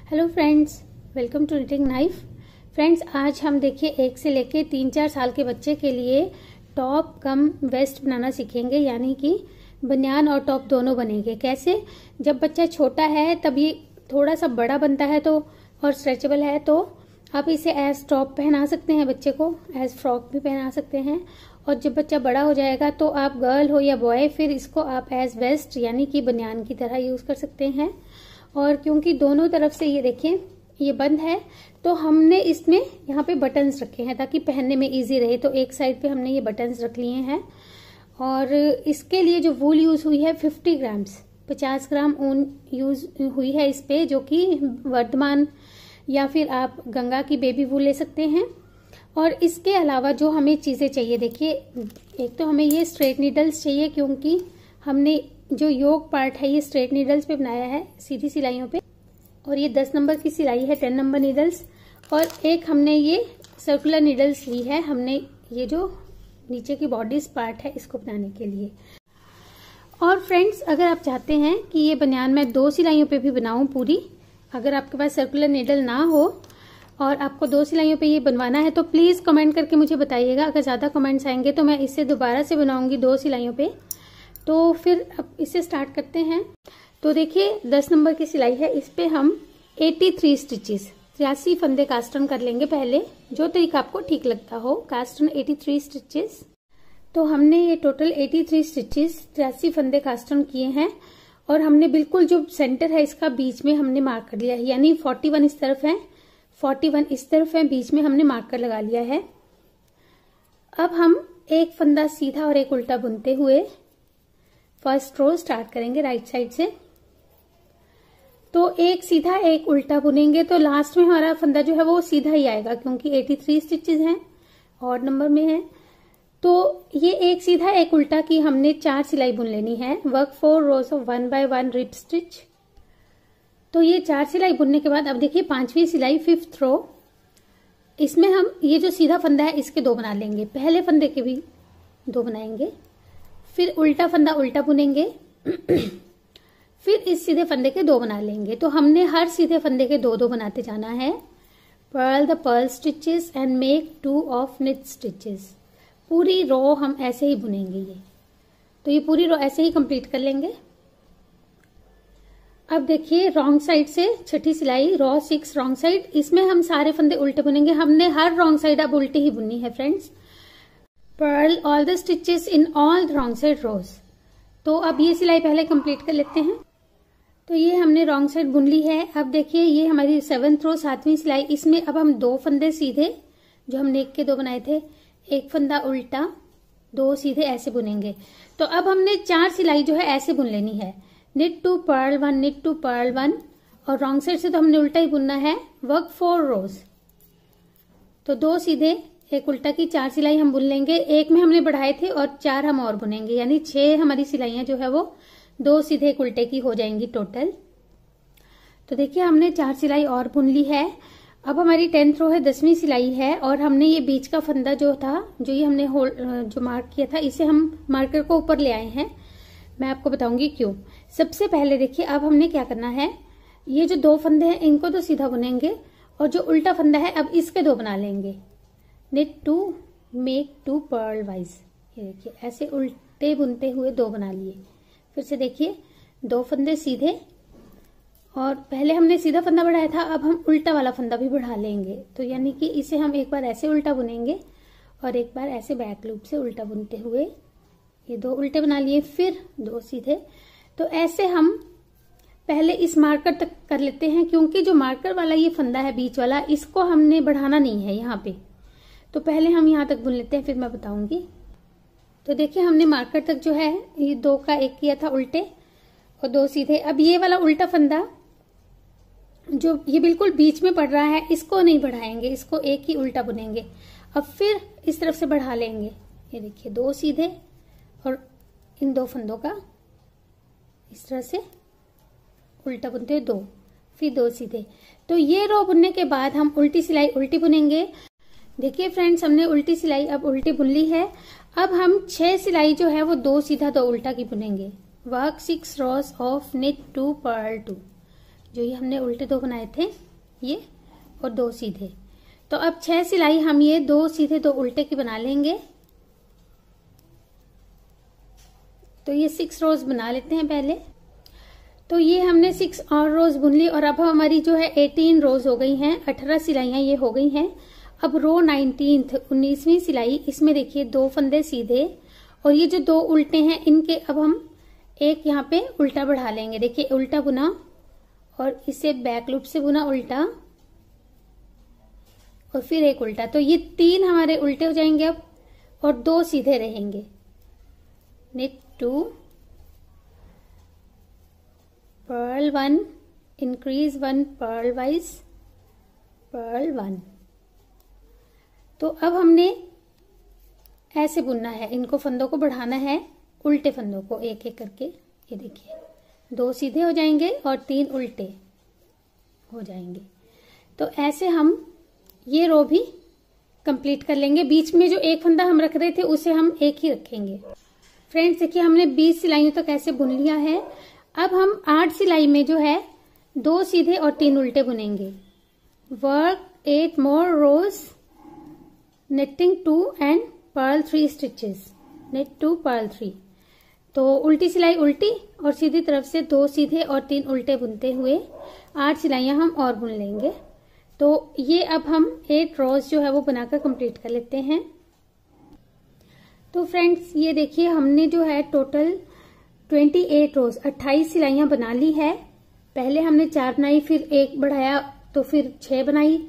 Hello friends, welcome to knitting knife. Friends, आज हम देखिए 1 से लेके 3-4 साल के बच्चे के लिए टॉप कम वेस्ट बनाना सीखेंगे, यानी कि बनियान और टॉप दोनों बनेंगे। कैसे? जब बच्चा छोटा है तब ये थोड़ा सा बड़ा बनता है तो और स्ट्रेचेबल है, तो आप इसे एज टॉप पहना सकते हैं, बच्चे को एज फ्रॉक भी पहना सकते हैं। और जब बच्चा बड़ा हो जाएगा तो आप गर्ल हो या बॉय, फिर इसको आप एज वेस्ट यानी कि बनियान की तरह यूज कर सकते हैं। और क्योंकि दोनों तरफ से ये देखिए ये बंद है, तो हमने इसमें यहाँ पे बटन्स रखे हैं ताकि पहनने में इजी रहे। तो एक साइड पे हमने ये बटन्स रख लिए हैं। और इसके लिए जो वूल यूज हुई है 50 ग्राम्स, 50 ग्राम ऊन यूज हुई है इस पे, जो कि वर्धमान या फिर आप गंगा की बेबी वूल ले सकते हैं। और इसके अलावा जो हमें चीजें चाहिए, देखिए एक तो हमें ये स्ट्रेट नीडल्स चाहिए, क्योंकि हमने जो योक पार्ट है ये स्ट्रेट नीडल्स पे बनाया है, सीधी सिलाइयों पे। और ये 10 नंबर की सिलाई है, 10 नंबर नीडल्स। और एक हमने ये सर्कुलर नीडल्स ली है, हमने ये जो नीचे की बॉडीज पार्ट है इसको बनाने के लिए। और फ्रेंड्स, अगर आप चाहते हैं कि ये बनियान मैं 2 सिलाइयों पे भी बनाऊं पूरी, अगर आपके पास सर्कुलर नीडल ना हो और आपको 2 सिलाइयों पे ये बनवाना है, तो प्लीज कमेंट करके मुझे बताइएगा। अगर ज्यादा कमेंट्स आएंगे तो मैं इसे दोबारा से बनाऊंगी 2 सिलाइयों पे। तो फिर अब इसे स्टार्ट करते हैं। तो देखिए 10 नंबर की सिलाई है, इस पे हम 83 स्टिचेस 83 फंदे कास्टन कर लेंगे। पहले जो तरीका आपको ठीक लगता हो, कास्टन 83 स्टिचेस। तो हमने ये टोटल 83 स्टिचेस 83 फंदे कास्टन किए हैं। और हमने बिल्कुल जो सेंटर है इसका बीच में हमने मार्क कर लिया है, यानी 41 इस तरफ है, 41 इस तरफ है, बीच में हमने मार्कर लगा लिया है। अब हम एक फंदा सीधा और एक उल्टा बुनते हुए फर्स्ट रो स्टार्ट करेंगे राइट साइड से। तो एक सीधा एक उल्टा बुनेंगे तो लास्ट में हमारा फंदा जो है वो सीधा ही आएगा, क्योंकि 83 स्टिचेस हैं, ऑड नंबर में है। तो ये एक सीधा एक उल्टा की हमने 4 सिलाई बुन लेनी है। Work 4 rows of 1 by 1 rib stitch. तो ये 4 सिलाई बुनने के बाद अब देखिए 5वीं सिलाई 5th रो, इसमें हम ये जो सीधा फंदा है इसके 2 बना लेंगे, पहले फंदे के भी 2 बनाएंगे, फिर उल्टा फंदा उल्टा बुनेंगे, फिर इस सीधे फंदे के 2 बना लेंगे। तो हमने हर सीधे फंदे के 2-2 बनाते जाना है। Purl the purl stitches and make 2 of knit stitches. पूरी रो हम ऐसे ही बुनेंगे ये। तो ये पूरी रो ऐसे ही कंप्लीट कर लेंगे। अब देखिए रॉन्ग साइड से 6ठी सिलाई, रो 6 रॉन्ग साइड, इसमें हम सारे फंदे उल्टे बुनेंगे। हमने हर रॉन्ग साइड अब उल्टे ही बुननी है friends. Purl all the stitches in all the wrong side rows. तो अब ये सिलाई पहले कंप्लीट कर लेते हैं। तो ये हमने रॉन्ग साइड बुन ली है। अब देखिए ये हमारी 7th रो 7वीं सिलाई, इसमें अब हम 2 फंदे सीधे जो हम नेक के 2 बनाए थे, एक फंदा उल्टा, 2 सीधे ऐसे बुनेंगे। तो अब हमने 4 सिलाई जो है ऐसे बुन लेनी है, knit two purl 1, knit two purl 1। और रॉन्ग साइड से तो हमने उल्टा ही बुनना है। वर्क 4 रोज, तो 2 सीधे एक उल्टा की 4 सिलाई हम बुन लेंगे। एक में हमने बढ़ाए थे और 4 हम और बुनेंगे, यानी 6 हमारी सिलाइयां जो है वो 2 सीधे एक उल्टे की हो जाएंगी टोटल। तो देखिए हमने 4 सिलाई और बुन ली है। अब हमारी 10th रो है, 10वीं सिलाई है। और हमने ये बीच का फंदा जो था, जो ये हमने जो मार्क किया था, इसे हम मार्कर को ऊपर ले आए हैं। मैं आपको बताऊंगी क्यों। सबसे पहले देखिए अब हमने क्या करना है, ये जो 2 फंदे हैं इनको तो सीधा बुनेंगे, और जो उल्टा फंदा है अब इसके 2 बना लेंगे। Knit two make 2 purl wise, ये देखिए ऐसे उल्टे बुनते हुए 2 बना लिए। फिर से देखिए 2 फंदे सीधे, और पहले हमने सीधा फंदा बढ़ाया था, अब हम उल्टा वाला फंदा भी बढ़ा लेंगे। तो यानी कि इसे हम एक बार ऐसे उल्टा बुनेंगे और एक बार ऐसे बैक लूप से उल्टा बुनते हुए ये 2 उल्टे बना लिए, फिर 2 सीधे। तो ऐसे हम पहले इस मार्कर तक कर लेते हैं, क्योंकि जो मार्कर वाला ये फंदा है बीच वाला, इसको हमने बढ़ाना नहीं है यहाँ पे। तो पहले हम यहाँ तक बुन लेते हैं, फिर मैं बताऊंगी। तो देखिए हमने मार्कर तक जो है ये 2 का 1 किया था उल्टे और 2 सीधे। अब ये वाला उल्टा फंदा जो ये बिल्कुल बीच में पड़ रहा है, इसको नहीं बढ़ाएंगे, इसको एक ही उल्टा बुनेंगे। अब फिर इस तरफ से बढ़ा लेंगे, ये देखिए 2 सीधे और इन 2 फंदों का इस तरह से उल्टा बुनते हुए 2, फिर 2 सीधे। तो ये रो बुनने के बाद हम उल्टी सिलाई उल्टी बुनेंगे। देखिए फ्रेंड्स, हमने उल्टी सिलाई अब उल्टी बुन ली है। अब हम 6 सिलाई जो है वो 2 सीधा 2 उल्टा की बुनेंगे। Work 6 rows of knit 2 purl 2। जो ये हमने उल्टे 2 बनाए थे ये, और 2 सीधे। तो अब 6 सिलाई हम ये 2 सीधे 2 उल्टे की बना लेंगे। तो ये 6 रोज बना लेते हैं पहले। तो ये हमने 6 और रोज बुन ली और अब हमारी जो है 18 रोज हो गई हैं, 18 सिलाइयां ये हो गई हैं। अब रो 19वीं सिलाई, इसमें देखिए 2 फंदे सीधे और ये जो 2 उल्टे हैं इनके अब हम एक यहाँ पे उल्टा बढ़ा लेंगे। देखिए उल्टा बुना और इसे बैक लूप से बुना उल्टा और फिर एक उल्टा। तो ये 3 हमारे उल्टे हो जाएंगे अब और 2 सीधे रहेंगे। knit 2, purl 1, increase 1 purl wise, purl 1। तो अब हमने ऐसे बुनना है, इनको फंदों को बढ़ाना है, उल्टे फंदों को एक एक करके। ये देखिए 2 सीधे हो जाएंगे और 3 उल्टे हो जाएंगे। तो ऐसे हम ये रो भी कंप्लीट कर लेंगे। बीच में जो एक फंदा हम रख रहे थे उसे हम एक ही रखेंगे। फ्रेंड्स देखिए हमने 20 सिलाइयों तक ऐसे बुन लिया है। अब हम 8 सिलाई में जो है 2 सीधे और 3 उल्टे बुनेंगे। Work 8 more rows, knitting 2 and purl 3 stitches, knit 2 purl 3। तो उल्टी सिलाई उल्टी और सीधी तरफ से 2 सीधे और 3 उल्टे बुनते हुए 8 सिलाइयां हम और बुन लेंगे। तो ये अब हम 8 रोज जो है वो बनाकर कंप्लीट कर लेते हैं। तो फ्रेंड्स ये देखिए हमने जो है टोटल 28 रोज 28 सिलाइयां बना ली है। पहले हमने 4 बनाई, फिर 1 बढ़ाया तो फिर 6 बनाई,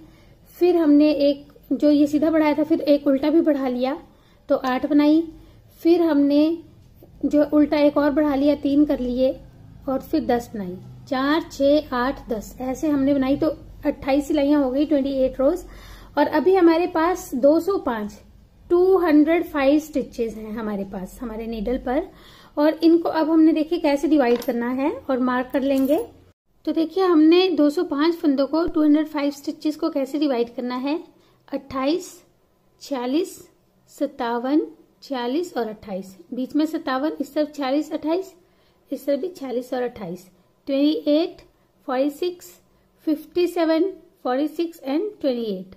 फिर हमने एक जो ये सीधा बढ़ाया था फिर एक उल्टा भी बढ़ा लिया तो 8 बनाई, फिर हमने जो उल्टा एक और बढ़ा लिया 3 कर लिए और फिर 10 बनाई। 4, 6, 8, 10 ऐसे हमने बनाई। तो 28 सिलाइयां हो गई, 28 रोज। और अभी हमारे पास 205 स्टिचेस हैं हमारे पास हमारे नीडल पर। और इनको अब हमने देखिए कैसे डिवाइड करना है और मार्क कर लेंगे। तो देखिए हमने 205 फंदों को 205 स्टिचेस को कैसे डिवाइड करना है। 28, 46, 57, 46 और 28, बीच में 57, इस तरफ 46, 28, इस तरफ भी 46 और 28, 28, 46, 57, 46 एंड 28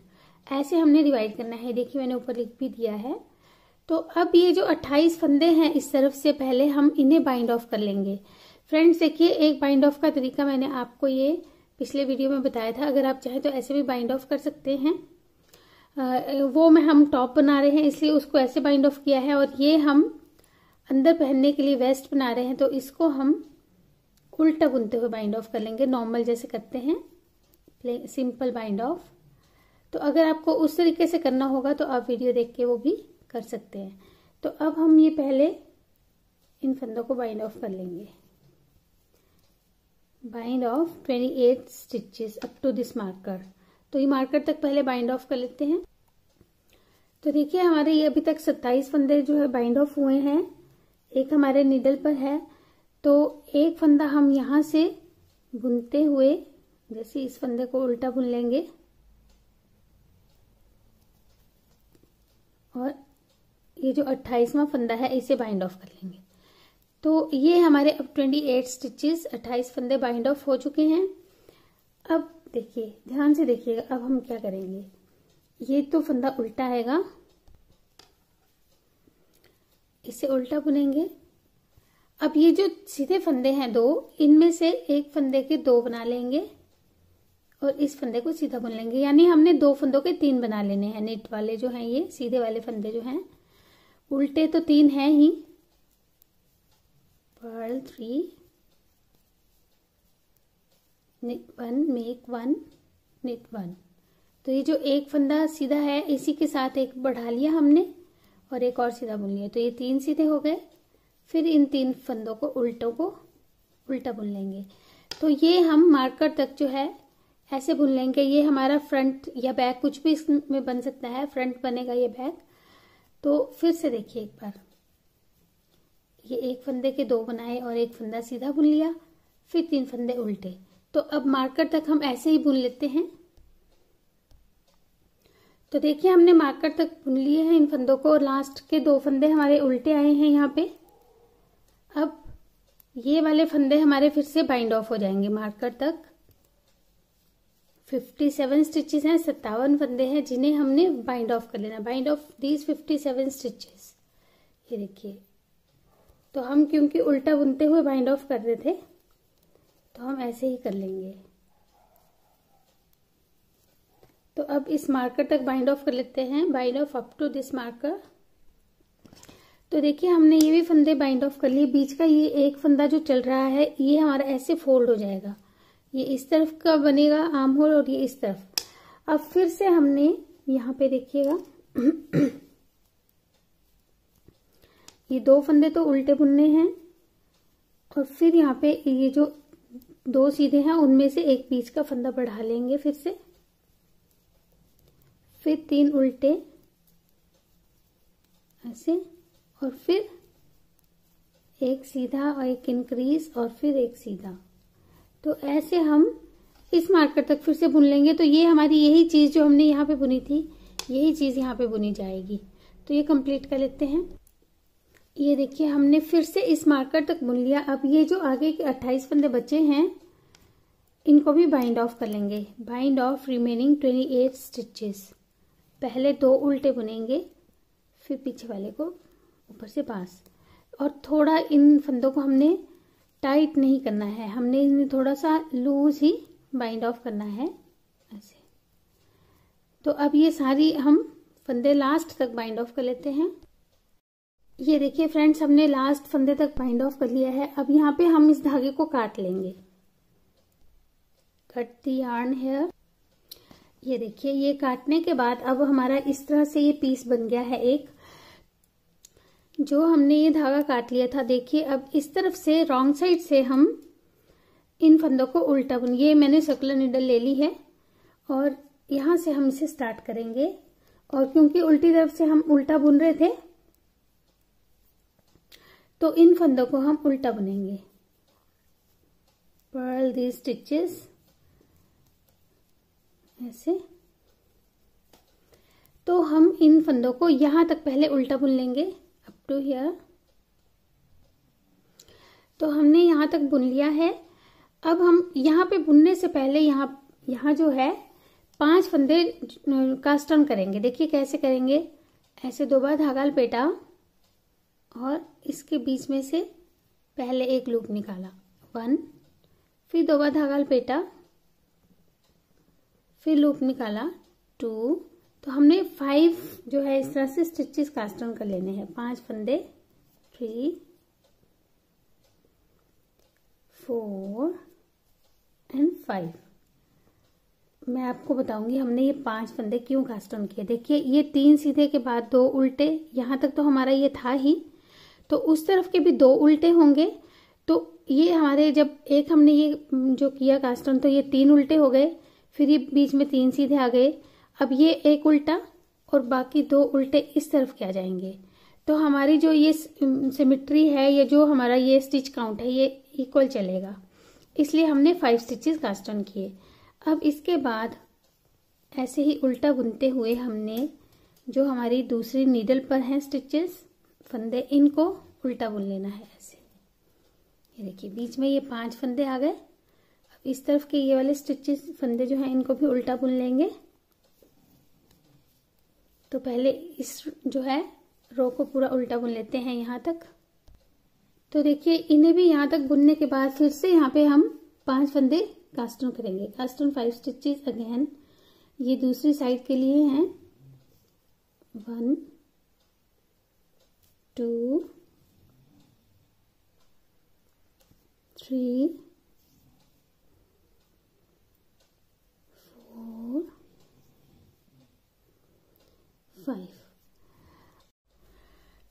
ऐसे हमने डिवाइड करना है। देखिए मैंने ऊपर लिख भी दिया है। तो अब ये जो 28 फंदे हैं इस तरफ से पहले हम इन्हें बाइंड ऑफ कर लेंगे। फ्रेंड्स देखिए एक बाइंड ऑफ का तरीका मैंने आपको ये पिछले वीडियो में बताया था, अगर आप चाहें तो ऐसे भी बाइंड ऑफ कर सकते हैं। वो में हम टॉप बना रहे हैं इसलिए उसको ऐसे बाइंड ऑफ किया है। और ये हम अंदर पहनने के लिए वेस्ट बना रहे हैं तो इसको हम उल्टा बुनते हुए बाइंड ऑफ कर लेंगे, नॉर्मल जैसे करते हैं, सिंपल बाइंड ऑफ। तो अगर आपको उस तरीके से करना होगा तो आप वीडियो देख के वो भी कर सकते हैं। तो अब हम ये पहले इन फंदों को बाइंड ऑफ कर लेंगे। Bind off 28 stitches up to this marker. तो ये मार्कर तक पहले बाइंड ऑफ कर लेते हैं। तो देखिए हमारे ये अभी तक 27 फंदे जो है बाइंड ऑफ हुए हैं, एक हमारे नीडल पर है। तो एक फंदा हम यहाँ से बुनते हुए जैसे इस फंदे को उल्टा बुन लेंगे और ये जो 28वां फंदा है इसे बाइंड ऑफ कर लेंगे। तो ये हमारे अब 28 स्टिचेस 28 फंदे बाइंड ऑफ हो चुके हैं। अब देखिए ध्यान से देखिएगा, अब हम क्या करेंगे। ये तो फंदा उल्टा आएगा, इसे उल्टा बुनेंगे। अब ये जो सीधे फंदे हैं 2, इनमें से एक फंदे के 2 बना लेंगे और इस फंदे को सीधा बुन लेंगे। यानी हमने 2 फंदों के 3 बना लेने हैं। निट वाले जो हैं ये सीधे वाले फंदे जो हैं, उल्टे तो 3 हैं ही। Purl 3, knit 1, make 1, knit 1। तो ये जो एक फंदा सीधा है इसी के साथ एक बढ़ा लिया हमने और एक और सीधा बुन लिया। तो ये 3 सीधे हो गए। फिर इन 3 फंदों को उल्टा बुन लेंगे। तो ये हम मार्कर तक जो है ऐसे बुन लेंगे। ये हमारा फ्रंट या बैक कुछ भी इसमें बन सकता है, फ्रंट बनेगा ये बैक। तो फिर से देखिए एक बार, ये एक फंदे के 2 बनाए और एक फंदा सीधा बुन लिया, फिर 3 फंदे उल्टे। तो अब मार्कर तक हम ऐसे ही बुन लेते हैं। तो देखिए हमने मार्कर तक बुन लिए हैं इन फंदों को और लास्ट के 2 फंदे हमारे उल्टे आए हैं यहाँ पे। अब ये वाले फंदे हमारे फिर से बाइंड ऑफ हो जाएंगे मार्कर तक। 57 स्टिचेस हैं, 57 फंदे हैं जिन्हें हमने बाइंड ऑफ कर लेना। Bind of these 57 stitches. ये देखिए, तो हम क्योंकि उल्टा बुनते हुए बाइंड ऑफ कर रहे थे तो हम ऐसे ही कर लेंगे। तो अब इस मार्कर तक बाइंड ऑफ कर लेते हैं। Bind off up to this marker. तो देखिए हमने ये भी फंदे बाइंड ऑफ कर लिए। बीच का ये एक फंदा जो चल रहा है ये हमारा ऐसे फोल्ड हो जाएगा। ये इस तरफ का बनेगा आर्म होल और ये इस तरफ। अब फिर से हमने यहाँ पे देखिएगा ये 2 फंदे तो उल्टे बुनने हैं और फिर यहाँ पे ये जो 2 सीधे हैं उनमें से एक बीच का फंदा बढ़ा लेंगे फिर से, फिर 3 उल्टे ऐसे और फिर एक सीधा और एक इंक्रीज और फिर एक सीधा। तो ऐसे हम इस मार्कर तक फिर से बुन लेंगे। तो ये हमारी यही चीज जो हमने यहाँ पे बुनी थी यही चीज यहाँ पे बुनी जाएगी। तो ये कंप्लीट कर लेते हैं। ये देखिए हमने फिर से इस मार्कर तक बुन लिया। अब ये जो आगे के 28 फंदे बचे हैं इनको भी बाइंड ऑफ कर लेंगे। Bind of remaining 28 stitches. पहले 2 उल्टे बुनेंगे फिर पीछे वाले को ऊपर से पास। और थोड़ा इन फंदों को हमने टाइट नहीं करना है, हमने इन्हें थोड़ा सा लूज ही बाइंड ऑफ करना है ऐसे। तो अब ये सारी हम फंदे लास्ट तक बाइंड ऑफ कर लेते हैं। ये देखिए फ्रेंड्स, हमने लास्ट फंदे तक बाइंड ऑफ कर लिया है। अब यहाँ पे हम इस धागे को काट लेंगे। Cut the yarn here. ये देखिए, ये काटने के बाद अब हमारा इस तरह से ये पीस बन गया है एक। जो हमने ये धागा काट लिया था, देखिए अब इस तरफ से रॉन्ग साइड से हम इन फंदों को उल्टा बुन। ये मैंने सर्कुलर नीडल ले ली है और यहां से हम इसे स्टार्ट करेंगे। और क्योंकि उल्टी तरफ से हम उल्टा बुन रहे थे तो इन फंदों को हम उल्टा बुनेंगे। पर्ल दीज स्टिचेस ऐसे। तो हम इन फंदों को यहां तक पहले उल्टा बुन लेंगे अप टू हियर। तो हमने यहां तक बुन लिया है। अब हम यहाँ पे बुनने से पहले यहाँ जो है 5 फंदे कास्ट ऑन करेंगे। देखिए कैसे करेंगे। ऐसे 2 बार धागा लपेटा और इसके बीच में से पहले एक लूप निकाला 1, फिर 2 बार धागा लपेटा, फिर लूप निकाला 2। तो हमने 5 जो है इस तरह से स्टिचेस कास्ट ऑन कर लेने हैं। 5 फंदे 3 4 एंड 5। मैं आपको बताऊंगी हमने ये 5 फंदे क्यों कास्ट ऑन किए। देखिए ये 3 सीधे के बाद 2 उल्टे, यहां तक तो हमारा ये था ही, तो उस तरफ के भी 2 उल्टे होंगे। तो ये हमारे जब एक हमने ये जो किया कास्ट ऑन तो ये 3 उल्टे हो गए, फिर ये बीच में 3 सीधे आ गए। अब ये एक उल्टा और बाकी 2 उल्टे इस तरफ के आ जाएंगे। तो हमारी जो ये सिमेट्री है, ये जो हमारा ये स्टिच काउंट है ये इक्वल चलेगा, इसलिए हमने 5 स्टिचेस कास्ट ऑन किए। अब इसके बाद ऐसे ही उल्टा बुनते हुए हमने जो हमारी दूसरी नीडल पर हैं स्टिचेस फंदे, इनको उल्टा बुन लेना है ऐसे। ये देखिए बीच में ये 5 फंदे आ गए। अब इस तरफ के ये वाले स्टिचेस फंदे जो हैं इनको भी उल्टा बुन लेंगे। तो पहले इस जो है रो को पूरा उल्टा बुन लेते हैं यहाँ तक। तो देखिए इन्हें भी यहाँ तक बुनने के बाद फिर से यहाँ पे हम 5 फंदे कास्ट ऑन करेंगे। Cast on 5 stitches again. ये दूसरी साइड के लिए हैं 1 2 3 4 5।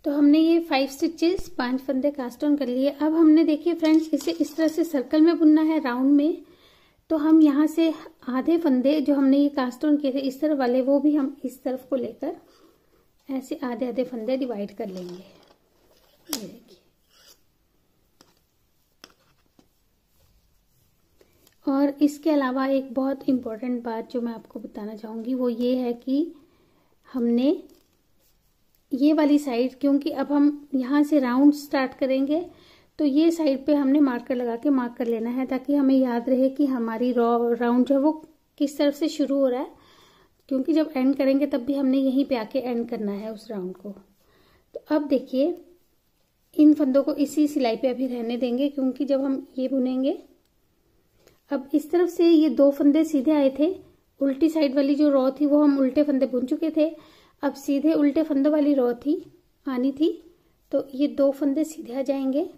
तो हमने ये 5 स्टिचेस 5 फंदे कास्ट ऑन कर लिए। अब हमने देखिए फ्रेंड्स इसे इस तरह से सर्कल में बुनना है राउंड में। तो हम यहाँ से आधे फंदे जो हमने ये कास्ट ऑन किए थे इस तरफ वाले, वो भी हम इस तरफ को लेकर ऐसे आधे आधे फंदे डिवाइड कर लेंगे। ये देखिए। और इसके अलावा एक बहुत इम्पोर्टेंट बात जो मैं आपको बताना चाहूंगी वो ये है कि हमने ये वाली साइड, क्योंकि अब हम यहाँ से राउंड स्टार्ट करेंगे तो ये साइड पे हमने मार्कर लगा के मार्क कर लेना है ताकि हमें याद रहे कि हमारी राउंड जो है वो किस तरफ से शुरू हो रहा है, क्योंकि जब एंड करेंगे तब भी हमने यहीं पे आके एंड करना है उस राउंड को। तो अब देखिए इन फंदों को इसी सिलाई पे अभी रहने देंगे, क्योंकि जब हम ये बुनेंगे, अब इस तरफ से ये 2 फंदे सीधे आए थे, उल्टी साइड वाली जो रो थी वो हम उल्टे फंदे बुन चुके थे, अब सीधे उल्टे फंदों वाली रो थी आनी थी, तो ये 2 फंदे सीधे आ जाएंगे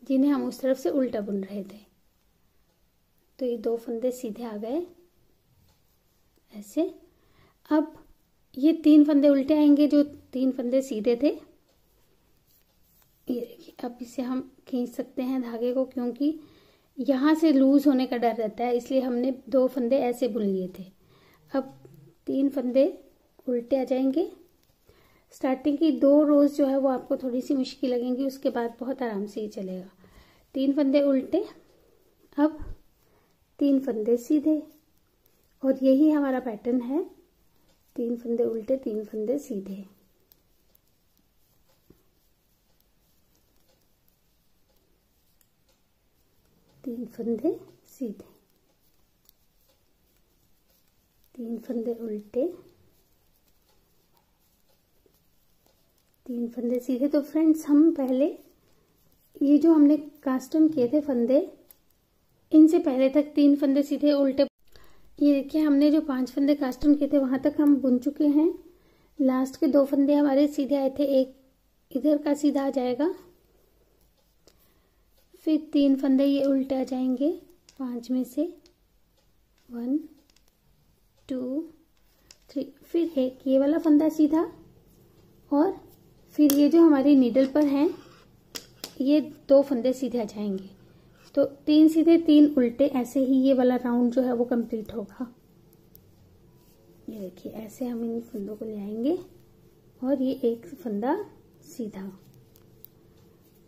जिन्हें हम उस तरफ से उल्टा बुन रहे थे। तो ये 2 फंदे सीधे आ गए ऐसे। अब ये 3 फंदे उल्टे आएंगे जो 3 फंदे सीधे थे। ये देखिए, अब इसे हम खींच सकते हैं धागे को, क्योंकि यहाँ से लूज होने का डर रहता है, इसलिए हमने 2 फंदे ऐसे बुन लिए थे। अब 3 फंदे उल्टे आ जाएंगे। स्टार्टिंग की 2 रोज जो है वो आपको थोड़ी सी मुश्किल लगेंगी, उसके बाद बहुत आराम से ये चलेगा। 3 फंदे उल्टे, अब 3 फंदे सीधे, और यही हमारा पैटर्न है, 3 फंदे उल्टे 3 फंदे सीधे। तीन फंदे सीधे, 3 फंदे उल्टे, 3 फंदे सीधे। तो फ्रेंड्स हम पहले ये जो हमने कास्टन किए थे फंदे, इनसे पहले तक 3 फंदे सीधे उल्टे, ये देखिए हमने जो 5 फंदे कास्टन किए थे वहां तक हम बुन चुके हैं। लास्ट के 2 फंदे हमारे सीधे आए थे, एक इधर का सीधा आ जाएगा, फिर 3 फंदे ये उल्टे आ जाएंगे 5 में से, 1 2 3, फिर एक ये वाला फंदा सीधा, और फिर ये जो हमारी नीडल पर हैं ये 2 फंदे सीधे आ जाएंगे। तो 3 सीधे 3 उल्टे, ऐसे ही ये वाला राउंड जो है वो कंप्लीट होगा। ये देखिए ऐसे हम इन फंदों को ले आएंगे, और ये एक फंदा सीधा,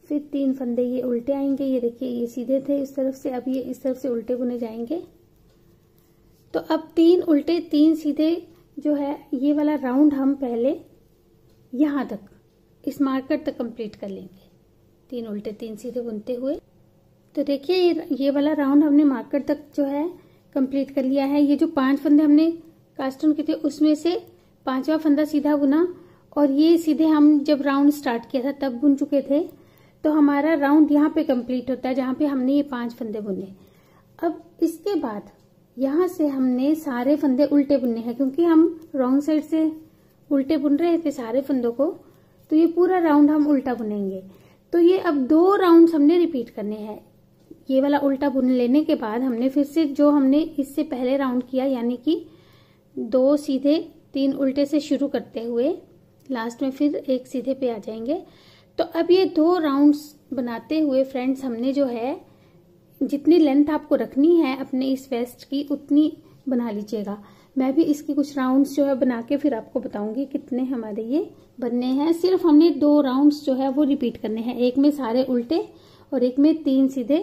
फिर 3 फंदे ये उल्टे आएंगे। ये देखिए ये सीधे थे इस तरफ से, अब ये इस तरफ से उल्टे बुने जाएंगे। तो अब 3 उल्टे 3 सीधे जो है ये वाला राउंड हम पहले यहाँ तक इस मार्कर तक कंप्लीट कर लेंगे, 3 उल्टे 3 सीधे बुनते हुए। तो देखिए ये वाला राउंड हमने मार्कर तक जो है कंप्लीट कर लिया है। ये जो 5 फंदे हमने कास्ट ऑन किए थे उसमें से 5वां फंदा सीधा बुना, और ये सीधे हम जब राउंड स्टार्ट किया था तब बुन चुके थे। तो हमारा राउंड यहाँ पे कंप्लीट होता है जहाँ पे हमने ये 5 फंदे बुने। अब इसके बाद यहाँ से हमने सारे फंदे उल्टे बुनने हैं, क्योंकि हम रॉन्ग साइड से उल्टे बुन रहे थे सारे फंदों को, तो ये पूरा राउंड हम उल्टा बुनेंगे। तो ये अब 2 राउंड हमने रिपीट करने हैं। ये वाला उल्टा बुन लेने के बाद हमने फिर से जो हमने इससे पहले राउंड किया, यानी कि 2 सीधे 3 उल्टे से शुरू करते हुए लास्ट में फिर एक सीधे पे आ जाएंगे। तो अब ये 2 राउंड्स बनाते हुए फ्रेंड्स हमने जो है जितनी लेंथ आपको रखनी है अपने इस वेस्ट की उतनी बना लीजिएगा। मैं भी इसकी कुछ राउंड्स जो है बना के फिर आपको बताऊंगी कितने हमारे ये बनने हैं। सिर्फ हमने 2 राउंड्स जो है वो रिपीट करने हैं, एक में सारे उल्टे और एक में 3 सीधे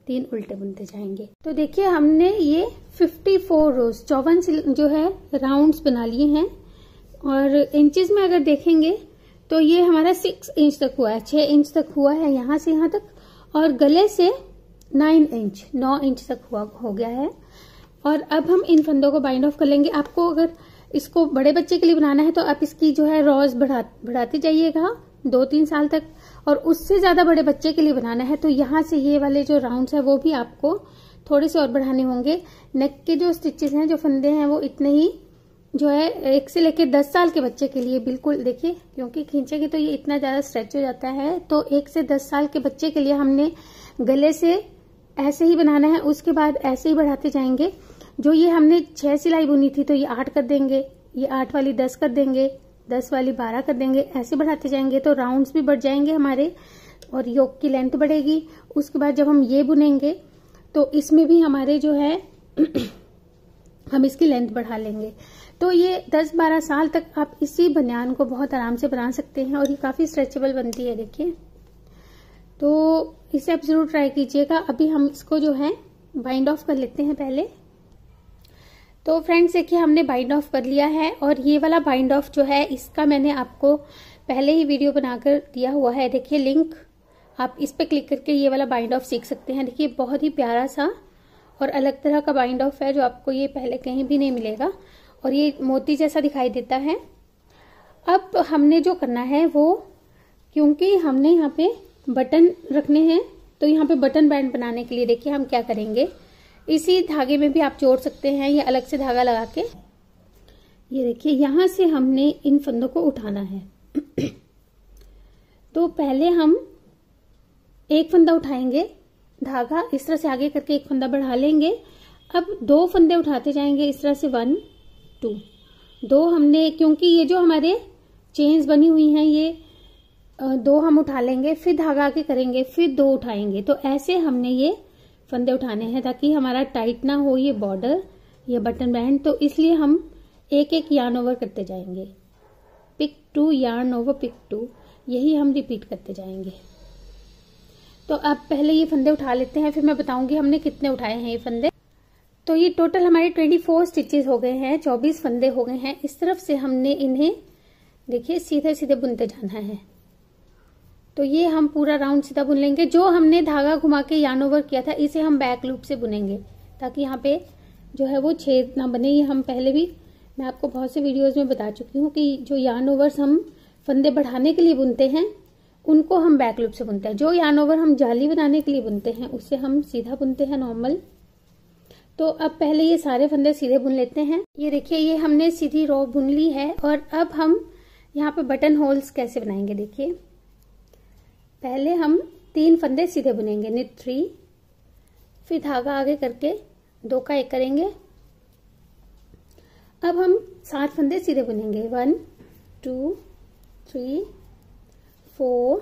3 उल्टे बुनते जाएंगे। तो देखिए हमने ये 54 रोज 54 जो है राउंड्स बना लिए हैं, और इंचेस में अगर देखेंगे तो ये हमारा 6 इंच तक हुआ है, 6 इंच तक हुआ है यहाँ से यहाँ तक, और गले से 9 इंच तक हो गया है। और अब हम इन फंदों को बाइंड ऑफ कर लेंगे। आपको अगर इसको बड़े बच्चे के लिए बनाना है तो आप इसकी जो है रोज बढ़ाते जाइएगा 2-3 साल तक, और उससे ज्यादा बड़े बच्चे के लिए बनाना है तो यहाँ से ये वाले जो राउंड्स है वो भी आपको थोड़े से और बढ़ाने होंगे। नेक के जो स्टिचेस हैं, जो फंदे हैं, वो इतने ही जो है 1 से लेकर 10 साल के बच्चे के लिए बिल्कुल देखिए, क्योंकि खींचेगी तो ये इतना ज्यादा स्ट्रेच हो जाता है। तो 1 से 10 साल के बच्चे के लिए हमने गले से ऐसे ही बनाना है, उसके बाद ऐसे ही बढ़ाते जाएंगे। जो ये हमने 6 सिलाई बुनी थी तो ये 8 कर देंगे, ये 8 वाली 10 कर देंगे, 10 वाली 12 कर देंगे, ऐसे बढ़ाते जाएंगे तो राउंड्स भी बढ़ जाएंगे हमारे और योक की लेंथ बढ़ेगी। उसके बाद जब हम ये बुनेंगे तो इसमें भी हमारे जो है हम इसकी लेंथ बढ़ा लेंगे। तो ये 10-12 साल तक आप इसी बनियान को बहुत आराम से बना सकते हैं, और ये काफी स्ट्रेचेबल बनती है। देखिए, तो इसे आप जरूर ट्राई कीजिएगा। अभी हम इसको जो है बाइंड ऑफ कर लेते हैं पहले। तो फ्रेंड्स देखिए हमने बाइंड ऑफ कर लिया है, और ये वाला बाइंड ऑफ जो है इसका मैंने आपको पहले ही वीडियो बनाकर दिया हुआ है। देखिए लिंक, आप इस पे क्लिक करके ये वाला बाइंड ऑफ सीख सकते हैं। देखिए बहुत ही प्यारा सा और अलग तरह का बाइंड ऑफ है जो आपको ये पहले कहीं भी नहीं मिलेगा और ये मोती जैसा दिखाई देता है। अब हमने जो करना है वो, क्योंकि हमने यहाँ पे बटन रखने हैं तो यहाँ पे बटन बैंड बनाने के लिए देखिए हम क्या करेंगे, इसी धागे में भी आप जोड़ सकते हैं या अलग से धागा लगा के। ये देखिए यहाँ से हमने इन फंदों को उठाना है। तो पहले हम एक फंदा उठाएंगे, धागा इस तरह से आगे करके एक फंदा बढ़ा लेंगे। अब 2 फंदे उठाते जाएंगे इस तरह से 1 2 2 हमने, क्योंकि ये जो हमारे चेन्स बनी हुई हैं ये 2 हम उठा लेंगे, फिर धागा आगे करेंगे, फिर 2 उठाएंगे। तो ऐसे हमने ये फंदे उठाने हैं ताकि हमारा टाइट ना हो ये बॉर्डर, ये बटन बैंड। तो इसलिए हम एक एक यार्न ओवर करते जाएंगे, पिक 2 यार्न ओवर पिक 2, यही हम रिपीट करते जाएंगे। तो अब पहले ये फंदे उठा लेते हैं, फिर मैं बताऊंगी हमने कितने उठाए हैं ये फंदे। तो ये टोटल हमारे 24 स्टिचेस हो गए हैं, 24 फंदे हो गए हैं। इस तरफ से हमने इन्हें देखिए सीधे सीधे बुनते जाना है। तो ये हम पूरा राउंड सीधा बुन लेंगे। जो हमने धागा घुमा के यार्न ओवर किया था इसे हम बैक लूप से बुनेंगे ताकि यहाँ पे जो है वो छेद ना बने। ये हम पहले भी, मैं आपको बहुत से वीडियोस में बता चुकी हूँ कि जो यार्न ओवर्स हम फंदे बढ़ाने के लिए बुनते हैं उनको हम बैक लूप से बुनते हैं। जो यार्न ओवर हम जाली बनाने के लिए बुनते हैं उससे हम सीधा बुनते हैं नॉर्मल। तो अब पहले ये सारे फंदे सीधे बुन लेते हैं। ये देखिए ये हमने सीधी रो बुन ली है। और अब हम यहाँ पे बटन होल्स कैसे बनाएंगे, देखिए पहले हम 3 फंदे सीधे बुनेंगे, निट 3, फिर धागा आगे करके 2 का 1 करेंगे। अब हम 7 फंदे सीधे बुनेंगे, 1 2 3 4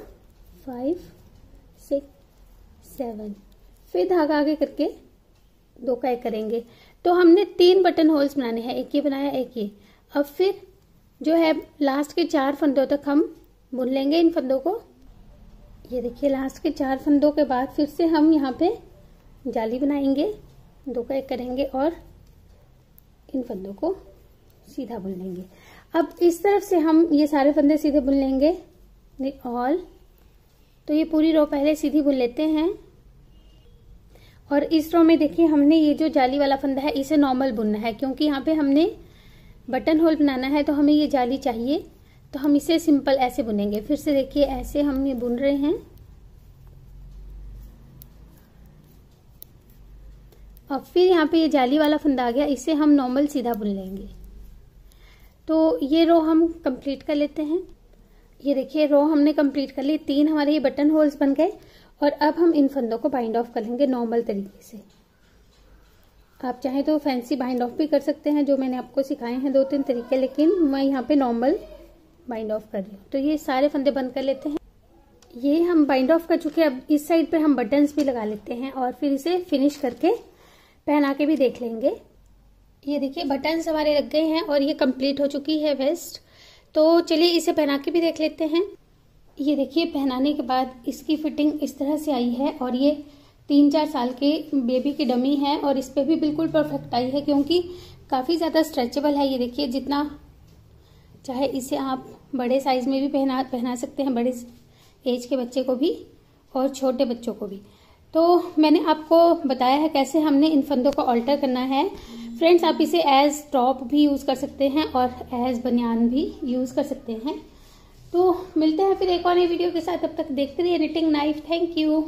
5 6 7, फिर धागा आगे करके 2 का 1 करेंगे। तो हमने 3 बटन होल्स बनाने हैं, एक ये बनाया एक ये। अब फिर जो है लास्ट के 4 फंदों तक हम बुन लेंगे इन फंदों को। ये देखिए लास्ट के 4 फंदों के बाद फिर से हम यहाँ पे जाली बनाएंगे, 2 का 1 करेंगे और इन फंदों को सीधा बुन लेंगे। अब इस तरफ से हम ये सारे फंदे सीधे बुन लेंगे ऑल। तो ये पूरी रो पहले सीधी बुन लेते हैं। और इस रो में देखिए हमने ये जो जाली वाला फंदा है इसे नॉर्मल बुनना है, क्योंकि यहाँ पे हमने बटन होल बनाना है तो हमें ये जाली चाहिए। तो हम इसे सिंपल ऐसे बुनेंगे। फिर से देखिए ऐसे हम ये बुन रहे हैं। और फिर यहाँ पे ये जाली वाला फंदा आ गया, इसे हम नॉर्मल सीधा बुन लेंगे। तो ये रो हम कंप्लीट कर लेते हैं। ये देखिए रो हमने कंप्लीट कर ली, 3 हमारे ये बटन होल्स बन गए। और अब हम इन फंदों को बाइंड ऑफ कर लेंगे नॉर्मल तरीके से। आप चाहे तो फैंसी बाइंड ऑफ भी कर सकते हैं, जो मैंने आपको सिखाए हैं 2-3 तरीके, लेकिन मैं यहाँ पे नॉर्मल बाइंड ऑफ कर रही हूँ। तो ये सारे फंदे बंद कर लेते हैं। ये हम बाइंड ऑफ कर चुके हैं। अब इस साइड पे हम बटन्स भी लगा लेते हैं और फिर इसे फिनिश करके पहना के भी देख लेंगे। ये देखिए बटन्स हमारे लग गए हैं और ये कंप्लीट हो चुकी है वेस्ट। तो चलिए इसे पहना के भी देख लेते हैं। ये देखिए पहनाने के बाद इसकी फिटिंग इस तरह से आई है और ये 3-4 साल के बेबी की डमी है और इस पे भी बिल्कुल परफेक्ट आई है, क्योंकि काफ़ी ज़्यादा स्ट्रेचेबल है। ये देखिए जितना चाहे इसे आप बड़े साइज में भी पहना सकते हैं, बड़े एज के बच्चे को भी और छोटे बच्चों को भी। तो मैंने आपको बताया है कैसे हमने इन फंदों को ऑल्टर करना है। फ्रेंड्स आप इसे एज टॉप भी यूज़ कर सकते हैं और एज बनियान भी यूज़ कर सकते हैं। तो मिलते हैं फिर एक और नई वीडियो के साथ। तब तक देखते रहिए निटिंग नाइफ। Thank you.